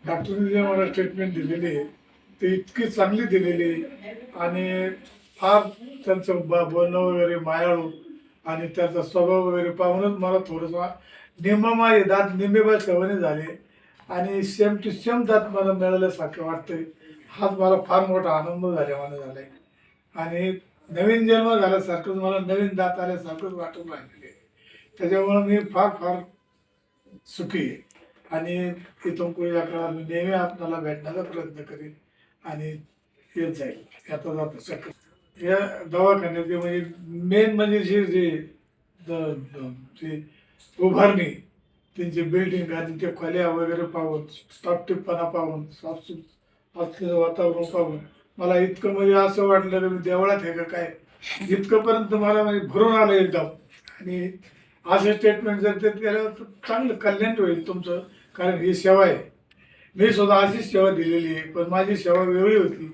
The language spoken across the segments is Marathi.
डॉक्टरने जे मला ट्रीटमेंट दिलेली आहे ती इतकी चांगली दिलेली आहे आणि फार त्यांचं बोलणं वगैरे मायाळू आणि त्याचा स्वभाव वगैरे पाहूनच मला थोडंसं निम्मा माझे दात निम्मे सवनी झाले आणि सेम टू सेम दात मला मिळाल्यासारखं वाटतंय. हाच मला फार मोठा आनंद झाल्यामुळे झालाय आणि नवीन जन्म झाल्यासारखंच मला नवीन दात आल्यासारखंच वाटून राहिलेले आहे. त्याच्यामुळे मी फार फार सुखी आहे आणि इथून पुढे या काळात मी नेहमी आपल्याला भेटण्याचा प्रयत्न करेन आणि येत जाईल. आता जात शक्य या दवाखान्याचे म्हणजे मेन म्हणजे जे उभारणी त्यांची बिल्डिंग आणि ते खोल्या वगैरे पाहून स्टाफटिपणा पाहून साफसूफ असलेलं वातावरण पाहून मला इतकं म्हणजे असं वाटलं की मी देवळात आहे का काय इतकंपर्यंत मला म्हणजे भरून आलं एकदम. आणि असे स्टेटमेंट जर ते केलं तर चांगलं कल्याण होईल तुमचं, कारण ही सेवा आहे. मी सुद्धा अशीच सेवा दिलेली आहे, पण माझी सेवा वेगळी होती.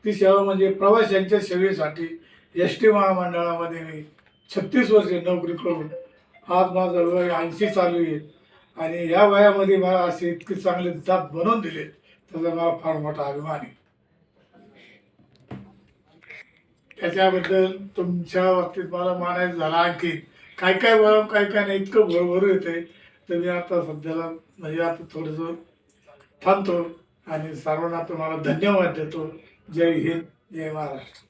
ती सेवा म्हणजे प्रवाशांच्या सेवेसाठी एस टी महामंडळामध्ये मी 36 वर्षे नोकरी करून आज माझं वय 80 चालू आहे आणि या वयामध्ये मला असे इतके चांगले दात बनवून दिले त्याचा मला फार मोठा अभिमान आहे. त्याच्याबद्दल तुमच्या बाबतीत मला मानायचं झालं आणखी काय काय बोलावं काय काय नाही इतकं भरभरू येते. तर मी आता सध्याला म्हणजे आता थोडंसं थांबतो आणि सर्वांना तुम्हाला धन्यवाद देतो. जय हिंद, जय महाराष्ट्र.